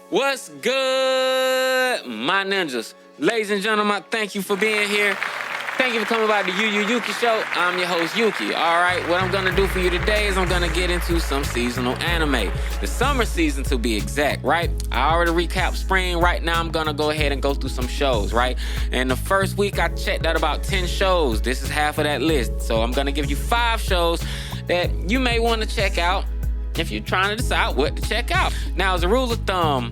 What's good, my ninjas? Ladies and gentlemen, thank you for being here. Thank you for coming by the Yuki Show. I'm your host, Yuki. All right, what I'm gonna do for you today is I'm gonna get into some seasonal anime. The summer season, to be exact, right? I already recapped spring. Right now, I'm gonna go ahead and go through some shows, right? And the first week, I checked out about 10 shows. This is half of that list. So I'm gonna give you 5 shows that you may want to check out if you're trying to decide what to check out. Now, as a rule of thumb,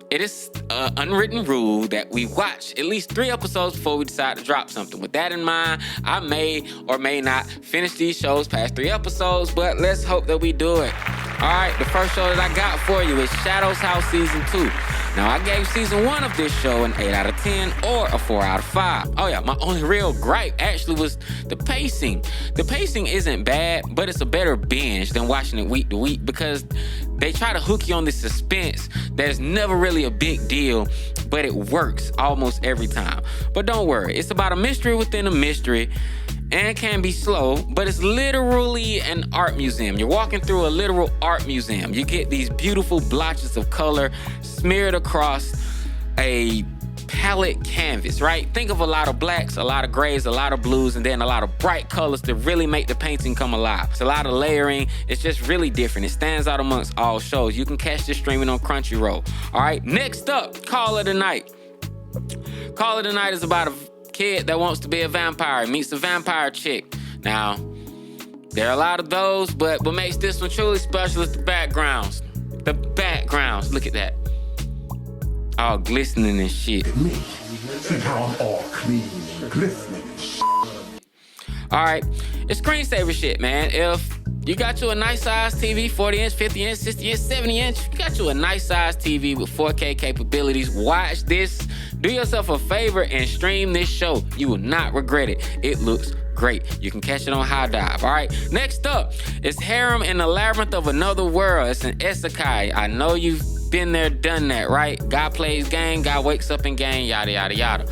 it is an unwritten rule that we watch at least 3 episodes before we decide to drop something. With that in mind, I may or may not finish these shows past 3 episodes, but let's hope that we do it. All right, the first show that I got for you is Shadow's House Season 2. Now, I gave Season 1 of this show an 8 out of 10 or a 4 out of 5. Oh yeah, my only real gripe actually was the pacing. The pacing isn't bad, but it's a better binge than watching it week to week because they try to hook you on this suspense that's never really a big deal, but it works almost every time. But don't worry, it's about a mystery within a mystery, and it can be slow, but it's literally an art museum. You're walking through a literal art museum. You get these beautiful blotches of color smeared across a palette canvas, right? Think of a lot of blacks, a lot of grays, a lot of blues, and then a lot of bright colors to really make the painting come alive. It's a lot of layering. It's just really different. It stands out amongst all shows. You can catch this streaming on Crunchyroll. All right, next up, Call of the Night. Call of the Night is about a kid that wants to be a vampire, meets a vampire chick. Now, there are a lot of those, but what makes this one truly special is the backgrounds. The backgrounds, look at that. All glistening and shit. All clean, glistening. All right, it's screensaver shit, man. If you got you a nice size TV, 40 inch, 50 inch, 60 inch, 70 inch, you got you a nice size TV with 4K capabilities, watch this. Do yourself a favor and stream this show. You will not regret it. It looks great. You can catch it on Hidive. All right, next up is Harem in the Labyrinth of Another World. It's an isekai. I know you've been there, done that, right? Guy plays game, guy wakes up in game, yada, yada, yada.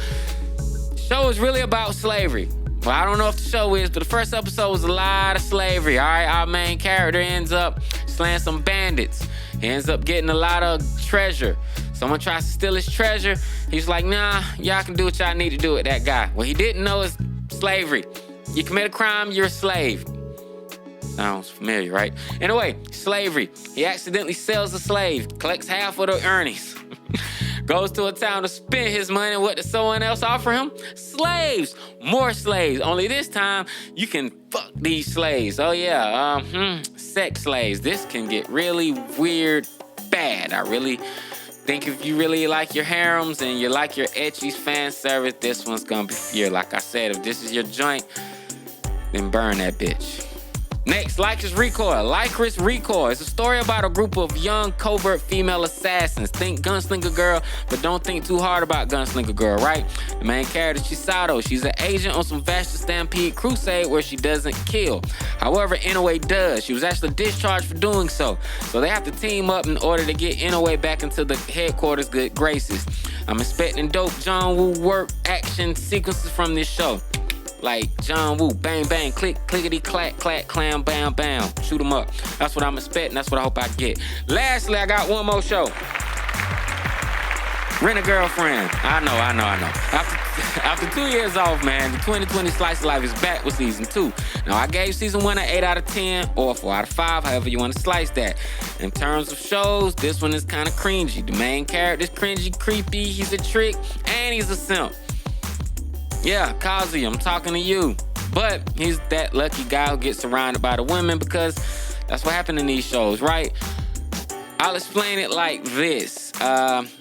Show is really about slavery. Well, I don't know if the show is, but the first episode was a lot of slavery, all right? Our main character ends up slaying some bandits. He ends up getting a lot of treasure. Someone tries to steal his treasure. He's like, nah, y'all can do what y'all need to do with that guy. What he didn't know is slavery. You commit a crime, you're a slave. Sounds familiar, right? Anyway, slavery. He accidentally sells a slave, collects half of the earnings. Goes to a town to spend his money. What does someone else offer him? Slaves. More slaves. Only this time, you can fuck these slaves. Oh yeah, sex slaves. This can get really weird bad. I really think if you really like your harems and you like your ecchi fan service, this one's gonna be for you. Like I said, if this is your joint, then burn that bitch. Next, Lycoris Recoil. Lycoris Recoil is a story about a group of young, covert female assassins. Think Gunslinger Girl, but don't think too hard about Gunslinger Girl, right? The main character, Chisato. She's an agent on some Vashta Stampede crusade where she doesn't kill. However, Inoue does. She was actually discharged for doing so. So they have to team up in order to get Inoue back into the headquarters' good graces. I'm expecting dope John Woo work action sequences from this show. Like John Woo, bang, bang, click, clickety, clack, clack, clam, bam, bam. Shoot 'em up. That's what I'm expecting. That's what I hope I get. Lastly, I got one more show. Rent a Girlfriend. I know. After 2 years off, man, the 2020 Slice of Life is back with Season 2. Now, I gave Season 1 an 8 out of 10 or a 4 out of 5, however you want to slice that. In terms of shows, this one is kind of cringy. The main character's cringy, creepy, he's a trick, and he's a simp. Yeah, Kazi, I'm talking to you. But he's that lucky guy who gets surrounded by the women because that's what happened in these shows, right? I'll explain it like this.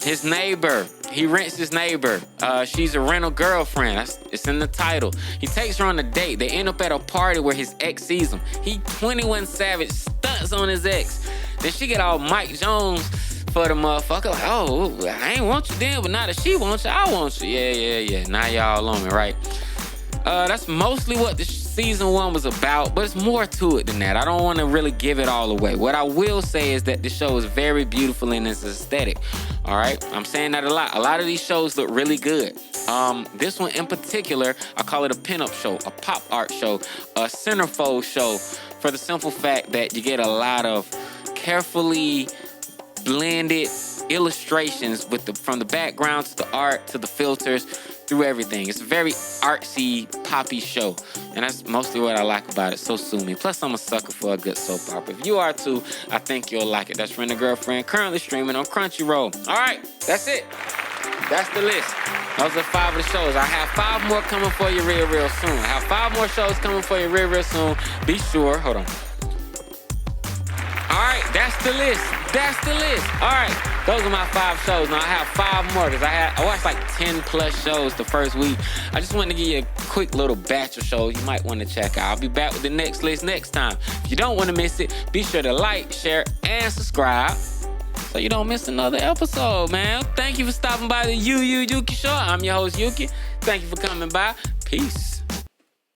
His neighbor, he rents his neighbor. She's a rental girlfriend. It's in the title. He takes her on a date. They end up at a party where his ex sees him. He 21 Savage stunts on his ex. Then she get all Mike Jones for the motherfucker, like, oh, I ain't want you then, but now that she wants you, I want you. Yeah. Now y'all on me, right? That's mostly what the Season 1 was about, but it's more to it than that. I don't want to really give it all away. What I will say is that the show is very beautiful in its aesthetic. All right? I'm saying that a lot. A lot of these shows look really good. This one in particular, I call it a pinup show, a pop art show, a centerfold show, for the simple fact that you get a lot of carefully blended illustrations from the background to the art to the filters through everything. It's a very artsy, poppy show, and that's mostly what I like about it. So sue me. Plus, I'm a sucker for a good soap opera. If you are too, I think you'll like it. That's Rent a Girlfriend, currently streaming on Crunchyroll. All right, that's it. That's the list. Those are 5 of the shows. I have 5 more coming for you real soon. I have 5 more shows coming for you real soon. Be sure. Hold on. All right, that's the list. That's the list. All right, those are my 5 shows. Now I have 5 more because I watched like 10 plus shows the first week. I just wanted to give you a quick little batch of shows you might want to check out. I'll be back with the next list next time. If you don't want to miss it, be sure to like, share, and subscribe so you don't miss another episode, man. Thank you for stopping by the Yuki Show. I'm your host, Yuki. Thank you for coming by. Peace.